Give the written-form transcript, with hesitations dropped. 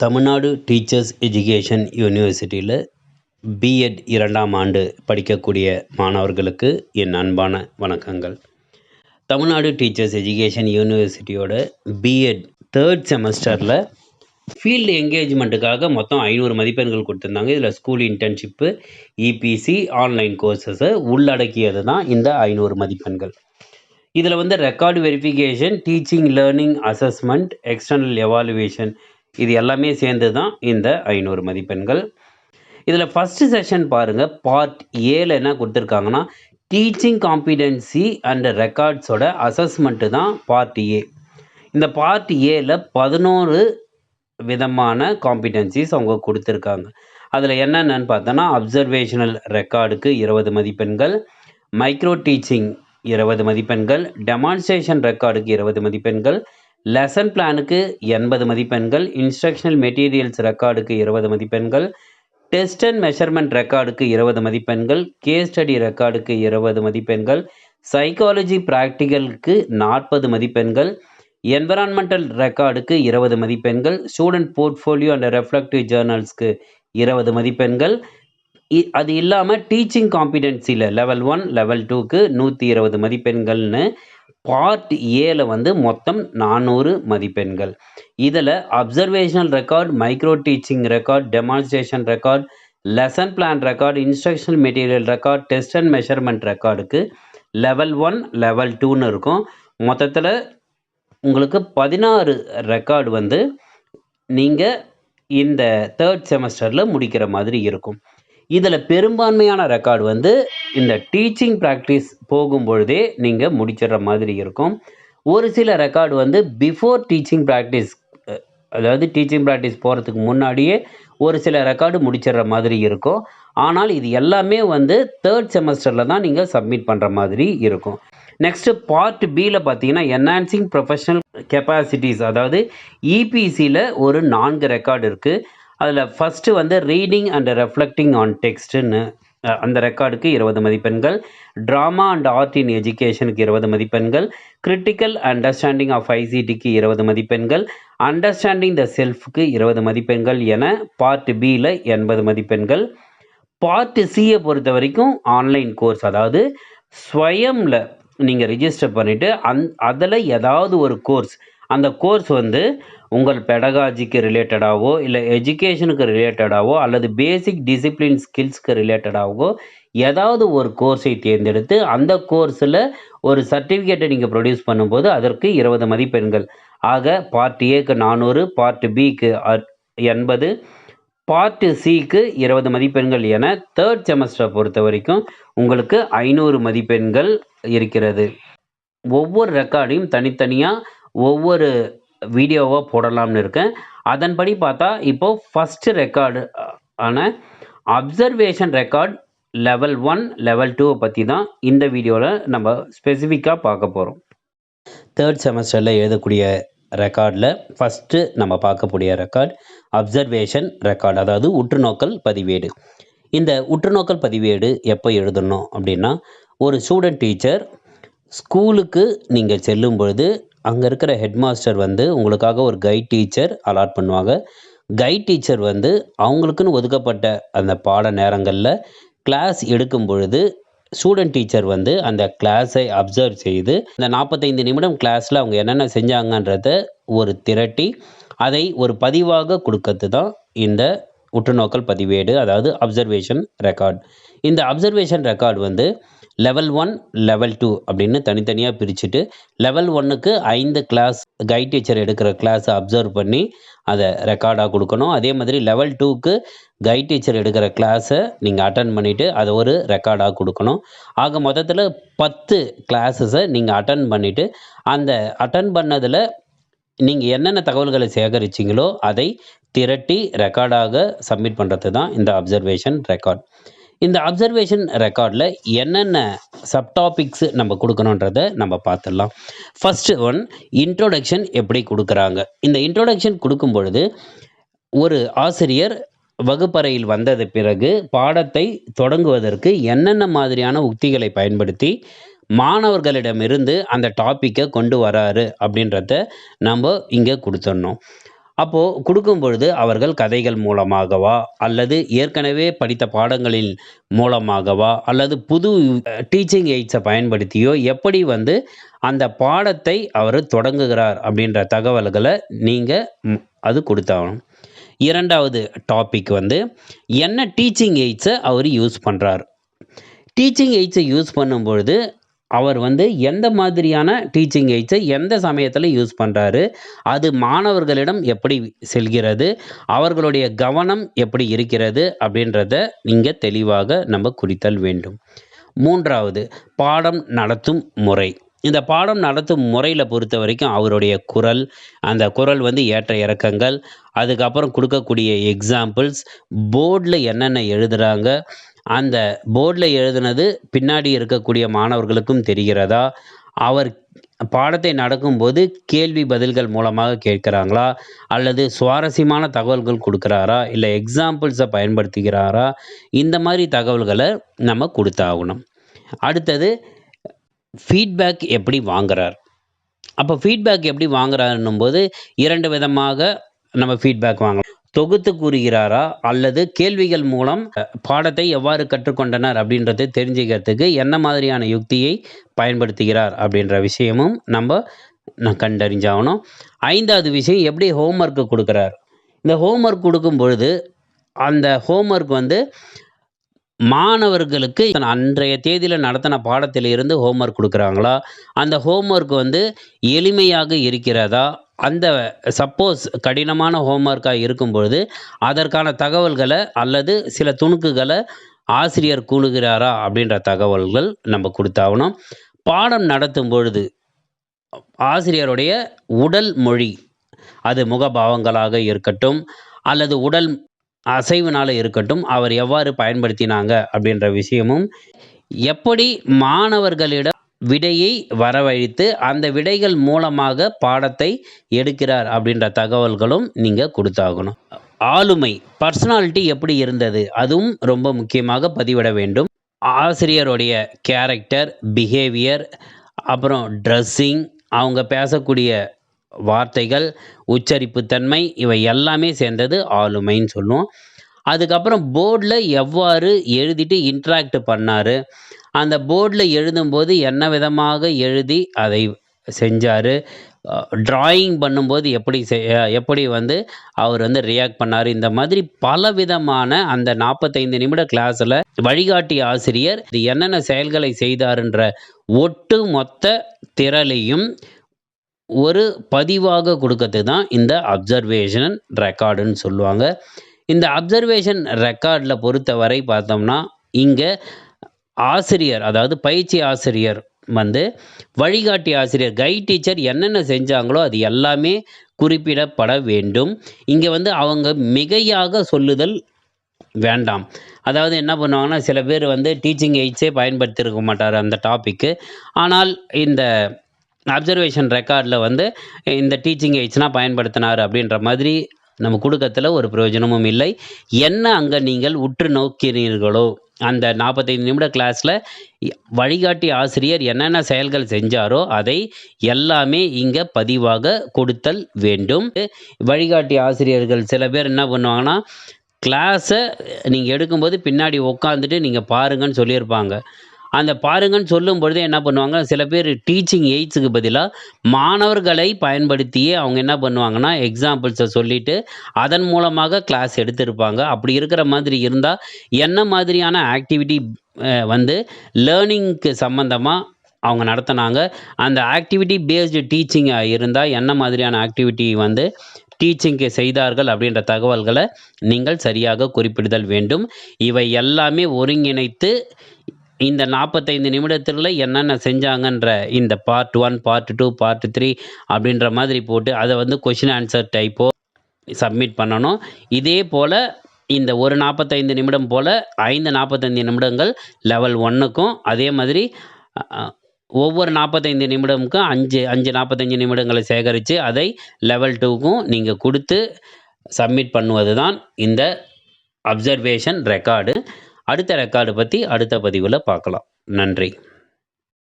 Tamil Nadu teachers education யூனிவர்சிட்டியில் B Ed 2ஆம் ஆண்டு படிக்கக்கூடிய மாணவர்களுக்கு என் அன்பான வணக்கங்கள். தமிழ்நாடு டீச்சர்ஸ் எஜுகேஷன் யூனிவர்சிட்டியோட பிஎட் 3rd செமஸ்டரில் ஃபீல்டு என்கேஜ்மெண்ட்டுக்காக மொத்தம் 500 மதிப்பெண்கள் கொடுத்துருந்தாங்க. இதில் ஸ்கூல் இன்டர்ன்ஷிப்பு, இபிசி, ஆன்லைன் கோர்சஸை உள்ளடக்கியது தான் இந்த 500 மதிப்பெண்கள். இதில் record verification, teaching learning assessment, external evaluation இது எல்லாமே சேர்ந்து தான் இந்த 500 மதிப்பெண்கள். இதில் ஃபஸ்ட்டு செஷன் பாருங்கள், பார்ட் ஏல என்ன கொடுத்துருக்காங்கன்னா டீச்சிங் காம்பிடென்சி அண்ட் ரெக்கார்ட்ஸோட அசஸ்மெண்ட்டு தான் பார்ட் ஏ. இந்த பார்ட் ஏல 11 விதமான காம்பிடென்சிஸ் அவங்க கொடுத்துருக்காங்க. அதில் என்னென்னு பார்த்தோன்னா அப்சர்வேஷனல் ரெக்கார்டுக்கு 20 மதிப்பெண்கள், மைக்ரோ டீச்சிங் 20 மதிப்பெண்கள், டெமான்ஸ்ட்ரேஷன் ரெக்கார்டுக்கு 20 மதிப்பெண்கள், லெசன் பிளானுக்கு 80 மதிப்பெண்கள், இன்ஸ்ட்ரக்ஷனல் மெட்டீரியல்ஸ் ரெக்கார்டுக்கு 20 மதிப்பெண்கள், டெஸ்ட் அண்ட் மெஷர்மெண்ட் ரெக்கார்டுக்கு 20 மதிப்பெண்கள், கேஸ் ஸ்டடி ரெக்கார்டுக்கு 20 மதிப்பெண்கள், சைக்காலஜி ப்ராக்டிகலுக்கு 40 மதிப்பெண்கள், என்விரான்மெண்டல் ரெக்கார்டுக்கு 20 மதிப்பெண்கள், ஸ்டூடெண்ட் போர்ட்ஃபோலியோ அண்ட் ரெஃப்ளெக்டிவ் ஜேர்னல்ஸ்க்கு 20 மதிப்பெண்கள். அது இல்லாமல் டீச்சிங் காம்பிடென்சியில் லெவல் 1 லெவல் 2க்கு 120 மதிப்பெண்கள்னு பார்ட் ஏல மொத்தம் 400 மதிப்பெண்கள். இதில் observational record, micro teaching record, demonstration record, lesson plan record, instructional material record, test and measurement ரெக்கார்டுக்கு லெவல் 1 லெவல் 2ன்னு இருக்கும். மொத்தத்தில் உங்களுக்கு 16 ரெக்கார்டு நீங்கள் இந்த 3rd செமஸ்டரில் முடிக்கிற மாதிரி இருக்கும். இதில் பெரும்பான்மையான ரெக்கார்டு இந்த டீச்சிங் ப்ராக்டிஸ் போகும்பொழுதே நீங்கள் முடிச்சிடுற மாதிரி இருக்கும். ஒரு சில ரெக்கார்டு பிஃபோர் டீச்சிங் ப்ராக்டிஸ், அதாவது டீச்சிங் ப்ராக்டிஸ் போகிறதுக்கு முன்னாடியே ஒரு சில ரெக்கார்டு முடிச்சிடுற மாதிரி இருக்கும். ஆனால் இது எல்லாமே 3rd செமஸ்டரில் தான் நீங்கள் சப்மிட் பண்ணுற மாதிரி இருக்கும். நெக்ஸ்ட்டு பார்ட் பியில் பார்த்தீங்கன்னா என்ஹான்சிங் ப்ரொஃபஷனல் கெப்பாசிட்டிஸ், அதாவது இபிசியில் ஒரு 4 ரெக்கார்டு இருக்குது. அதில் first reading and reflecting on டெக்ஸ்ட்டுன்னு அந்த ரெக்கார்டுக்கு 20 மதிப்பெண்கள், ட்ராமா அண்ட் ஆர்ட் இன் எஜுகேஷனுக்கு 20 மதிப்பெண்கள், கிரிட்டிக்கல் அண்டர்ஸ்டாண்டிங் ஆஃப் ஐசிடிக்கு 20 மதிப்பெண்கள், அண்டர்ஸ்டாண்டிங் த செல்ஃப்க்கு 20 மதிப்பெண்கள் என பார்ட் பியில் 80 மதிப்பெண்கள். பார்ட் சியை பொறுத்த வரைக்கும் ஆன்லைன் கோர்ஸ், அதாவது ஸ்வயமில் நீங்கள் ரிஜிஸ்டர் பண்ணிவிட்டு அதில் ஏதாவது ஒரு கோர்ஸ், அந்த கோர்ஸ் உங்கள் பெடகாஜிக்கு ரிலேட்டடாகவோ இல்லை எஜுகேஷனுக்கு ரிலேட்டடாகவோ அல்லது பேசிக் டிசிப்ளின் ஸ்கில்ஸ்க்கு ரிலேட்டடாகவோ ஏதாவது ஒரு கோர்ஸை தேர்ந்தெடுத்து அந்த கோர்ஸில் ஒரு சர்டிஃபிகேட்டை நீங்கள் ப்ரொடியூஸ் பண்ணும்போது அதற்கு 20 மதிப்பெண்கள். ஆக பார்ட் ஏக்கு 400, பார்ட் பிக்கு 80, பார்ட் சிக்கு 20 மதிப்பெண்கள் என 3rd செமஸ்டரை பொறுத்த வரைக்கும் உங்களுக்கு 500 மதிப்பெண்கள் இருக்கிறது. ஒவ்வொரு ரெக்கார்டையும் தனித்தனியாக ஒவ்வொரு வீடியோவாக போடலாம்னு இருக்கேன். அதன்படி பார்த்தா இப்போது ஃபஸ்ட்டு ரெக்கார்டு ஆன அப்சர்வேஷன் ரெக்கார்ட் லெவல் 1 லெவல் 2 பற்றி தான் இந்த வீடியோவில் நம்ம ஸ்பெசிஃபிக்காக பார்க்க போகிறோம். 3rd செமஸ்டரில் எழுதக்கூடிய ரெக்கார்டில் ஃபஸ்ட்டு நம்ம பார்க்கக்கூடிய ரெக்கார்ட் அப்சர்வேஷன் ரெக்கார்டு, அதாவது உற்றுநோக்கல் பதிவேடு. இந்த உற்றுநோக்கல் பதிவேடு எப்போ எழுதணும் அப்படின்னா, ஒரு ஸ்டூடெண்ட் டீச்சர் ஸ்கூலுக்கு நீங்கள் செல்லும் பொழுது அங்கே இருக்கிற ஹெட் மாஸ்டர் உங்களுக்காக ஒரு கைட் டீச்சர் அலாட் பண்ணுவாங்க. கைட் டீச்சர் அவங்களுக்குன்னு ஒதுக்கப்பட்ட அந்த பாட நேரங்களில் கிளாஸ் எடுக்கும் பொழுது ஸ்டூடெண்ட் டீச்சர் அந்த கிளாஸை அப்சர்வ் செய்து இந்த 45 நிமிடம் கிளாஸில் அவங்க என்னென்ன செஞ்சாங்கன்றத ஒரு திரட்டி அதை ஒரு பதிவாக கொடுக்கறது தான் இந்த உற்றுநோக்கல் பதிவேடு, அதாவது அப்சர்வேஷன் ரெக்கார்ட். இந்த அப்சர்வேஷன் ரெக்கார்டு லெவல் 1 லெவல் 2 அப்படின்னு தனித்தனியாக பிரிச்சுட்டு லெவல் 1க்கு 5 கிளாஸ் கைட் டீச்சர் எடுக்கிற கிளாஸை அப்சர்வ் பண்ணி அதை ரெக்கார்டாக கொடுக்கணும். அதே மாதிரி லெவல் 2க்கு கைட் டீச்சர் எடுக்கிற கிளாஸை நீங்கள் அட்டன் பண்ணிவிட்டு அதை ஒரு ரெக்கார்டாக கொடுக்கணும். ஆக மொத்தத்தில் 10 கிளாஸஸை நீங்கள் அட்டன் பண்ணிவிட்டு அந்த அட்டன் பண்ணதில் நீங்கள் என்னென்ன தகவல்களை சேகரிச்சிங்களோ அதை திரட்டி ரெக்கார்டாக சப்மிட் பண்ணுறது தான் இந்த அப்சர்வேஷன் ரெக்கார்ட். இந்த அப்சர்வேஷன் ரெக்கார்டில் என்னென்ன சப்டாபிக்ஸ் நம்ம கொடுக்கணுன்றதை நம்ம பார்த்துடலாம். ஃபஸ்ட்டு ஒன், இன்ட்ரோடக்ஷன் எப்படி கொடுக்குறாங்க. இந்த இன்ட்ரோடக்ஷன் கொடுக்கும் பொழுது ஒரு ஆசிரியர் வகுப்பறையில் வந்தது பிறகு பாடத்தை தொடங்குவதற்கு என்னென்ன மாதிரியான உத்திகளை பயன்படுத்தி மாணவர்களிடமிருந்து அந்த டாப்பிக்கை கொண்டு வராரு அப்படின்றத நம்ம இங்கே கொடுத்துடணும். அப்போது கொடுக்கும் பொழுது அவர்கள் கதைகள் மூலமாகவா, அல்லது ஏற்கனவே படித்த பாடங்களின் மூலமாகவா, அல்லது புது டீச்சிங் எய்ட்ஸை பயன்படுத்தியோ எப்படி வந்து அந்த பாடத்தை அவர் தொடங்குகிறார் அப்படின்ற தகவல்களை நீங்கள் அது கொடுத்தாகணும். 2வது டாபிக் வந்து என்ன டீச்சிங் எய்ட்ஸை அவர் யூஸ் பண்ணுறார். டீச்சிங் எய்ட்ஸை யூஸ் பண்ணும்பொழுது அவர் வந்து எந்த மாதிரியான டீச்சிங் எய்ட்ஸை எந்த சமயத்தில் யூஸ் பண்ணுறாரு, அது மாணவர்களிடம் எப்படி செல்கிறது, அவர்களுடைய கவனம் எப்படி இருக்கிறது அப்படின்றத நீங்கள் தெளிவாக நம்ம குறித்தல் வேண்டும். 3வது பாடம் நடத்தும் முறை. இந்த பாடம் நடத்தும் முறையில் பொறுத்த வரைக்கும் அவருடைய குரல், அந்த குரல் வந்து ஏற்ற இறக்கங்கள், அதுக்கப்புறம் கொடுக்கக்கூடிய எக்ஸாம்பிள்ஸ், போர்டில் என்னென்ன எழுதுகிறாங்க, அந்த போர்டில் எழுதுனது பின்னாடி இருக்கக்கூடிய மாணவர்களுக்கும் தெரிகிறதா, அவர் பாடத்தை நடக்கும்போது கேள்வி பதில்கள் மூலமாக கேட்குறாங்களா, அல்லது சுவாரஸ்யமான தகவல்கள் கொடுக்குறாரா, இல்லை எக்ஸாம்பிள்ஸை பயன்படுத்துகிறாரா, இந்த மாதிரி தகவல்களை நம்ம கொடுத்தாகணும். அடுத்தது ஃபீட்பேக் எப்படி வாங்குறார். அப்போ ஃபீட்பேக் எப்படி வாங்குறாருன்னும் போது 2 விதமாக நம்ம ஃபீட்பேக் வாங்கலாம். தொகுத்து கூறுகிறாரா, அல்லது கேள்விகள் மூலம் பாடத்தை எவ்வாறு கற்றுக்கொண்டனர் அப்படின்றத தெரிஞ்சுக்கிறதுக்கு என்ன மாதிரியான யுக்தியை பயன்படுத்துகிறார் அப்படின்ற விஷயமும் நம்ம கண்டறிஞ்சாகணும். 5வது விஷயம் எப்படி ஹோம்ஒர்க்கு கொடுக்குறார். இந்த ஹோம்ஒர்க் கொடுக்கும் பொழுது அந்த ஹோம்ஒர்க் வந்து மாணவர்களுக்கு அன்றைய தேதியில் நடத்தின பாடத்திலிருந்து ஹோம்ஒர்க் கொடுக்குறாங்களா, அந்த ஹோம்ஒர்க் வந்து எளிமையாக இருக்கிறதா, அந்த சப்போஸ் கடினமான ஹோம்ஒர்க்காக இருக்கும் பொழுது அதற்கான தகவல்களை அல்லது சில துணுக்குகளை ஆசிரியர் கூறுகிறாரா அப்படின்ற தகவல்கள் நம்ம கொடுத்தாகணும். பாடம் நடத்தும் பொழுது ஆசிரியருடைய உடல் மொழி, அது முகபாவங்களாக இருக்கட்டும் அல்லது உடல் அசைவுனால இருக்கட்டும், அவர் எவ்வாறு பயன்படுத்தினாங்க அப்படின்ற விஷயமும், எப்படி மாணவர்களிடம் விடையை வரவழைத்து அந்த விடைகள் மூலமாக பாடத்தை எடுக்கிறார் அப்படின்ற தகவல்களும் நீங்கள் கொடுத்தாகணும். ஆளுமை, பர்சனாலிட்டி எப்படி இருந்தது, அதுவும் ரொம்ப முக்கியமாக பதிவிட வேண்டும். ஆசிரியருடைய கேரக்டர், பிஹேவியர், அப்புறம் ட்ரெஸ்ஸிங், அவங்க பேசக்கூடிய வார்த்தைகள், உச்சரிப்புத்தன்மை, இவை எல்லாமே சேர்ந்தது ஆளுமைன்னு சொல்லுவோம். அதுக்கப்புறம் போர்டில் எவ்வாறு எழுதிட்டு இன்ட்ராக்ட் பண்ணார், அந்த போர்டில் எழுதும்போது என்ன விதமாக எழுதி அதை செஞ்சார், டிராயிங் பண்ணும்போது எப்படி வந்து அவர் வந்து ரியாக்ட் பண்ணார், இந்த மாதிரி பலவிதமான அந்த 45 நிமிட கிளாஸில் வழிகாட்டி ஆசிரியர் இது என்னென்ன செயல்களை செய்தாருன்ற ஒட்டு மொத்த திரளையும் ஒரு பதிவாக கொடுக்கறது தான் இந்த அப்சர்வேஷன் ரெக்கார்டுன்னு சொல்லுவாங்க. இந்த அப்சர்வேஷன் ரெக்கார்டில் பொறுத்தவரை பார்த்தோம்னா, இங்கே ஆசிரியர், அதாவது பயிற்சி ஆசிரியர் வந்து வழிகாட்டி ஆசிரியர், கைட் டீச்சர் என்னென்ன செஞ்சாங்களோ அது எல்லாமே குறிப்பிடப்பட வேண்டும். இங்கே வந்து அவங்க மிகையாக சொல்லுதல் வேண்டாம். அதாவது என்ன பண்ணுவாங்கன்னா, சில பேர் வந்து டீச்சிங் எய்ட்ஸே பயன்படுத்தியிருக்க மாட்டார் அந்த டாப்பிக்கு. ஆனால் இந்த அப்சர்வேஷன் ரெக்கார்டில் வந்து இந்த டீச்சிங் எய்ட்ஸ்னால் பயன்படுத்தினார் அப்படின்ற மாதிரி நம்ம கொடுக்கறதுல ஒரு பிரயோஜனமும் இல்லை. என்ன அங்கே நீங்கள் உற்று நோக்கிறீர்களோ, அந்த 45 நிமிட கிளாஸில் வழிகாட்டி ஆசிரியர் என்னென்ன செயல்கள் செஞ்சாரோ அதை எல்லாமே இங்கே பதிவாக கொடுத்தல் வேண்டும். வழிகாட்டி ஆசிரியர்கள் சில பேர் என்ன பண்ணுவாங்கன்னா, கிளாஸை நீங்கள் எடுக்கும்போது பின்னாடி உட்காந்துட்டு நீங்கள் பாருங்கன்னு சொல்லியிருப்பாங்க. அந்த பாருங்கன்னு சொல்லும் பொழுதே என்ன பண்ணுவாங்க, சில பேர் டீச்சிங் எய்ட்ஸுக்கு பதிலாக மாணவர்களை பயன்படுத்தியே அவங்க என்ன பண்ணுவாங்கன்னா, எக்ஸாம்பிள்ஸை சொல்லிவிட்டு அதன் மூலமாக கிளாஸ் எடுத்திருப்பாங்க. அப்படி இருக்கிற மாதிரி இருந்தால் என்ன மாதிரியான ஆக்டிவிட்டி வந்து லேர்னிங்க்கு சம்மந்தமாக அவங்க நடத்தினாங்க, அந்த ஆக்டிவிட்டி பேஸ்டு டீச்சிங்காக இருந்தால் என்ன மாதிரியான ஆக்டிவிட்டி வந்து டீச்சிங்க்கு செய்தார்கள் அப்படின்ற தகவல்களை நீங்கள் சரியாக குறிப்பிடுதல் வேண்டும். இவை எல்லாமே ஒருங்கிணைத்து இந்த 45 நிமிடத்தில் என்னென்ன செஞ்சாங்கன்ற இந்த பார்ட் 1, பார்ட் 2, பார்ட் 3 அப்படின்ற மாதிரி போட்டு அதை வந்து கொஷின் ஆன்சர் டைப்போ சப்மிட் பண்ணணும். இதே போல் இந்த ஒரு 45 நிமிடம் போல் 5 45 நிமிடங்கள் லெவல் 1க்கும், அதே மாதிரி ஒவ்வொரு 45 நிமிடமுக்கும் 5 45 நிமிடங்களை சேகரித்து அதை லெவல் 2க்கும் நீங்கள் கொடுத்து சப்மிட் பண்ணுவது தான் இந்த அப்சர்வேஷன் ரெக்கார்டு. அடுத்த ரெக்கார்டு பற்றி அடுத்த பதிவில் பார்க்கலாம். நன்றி.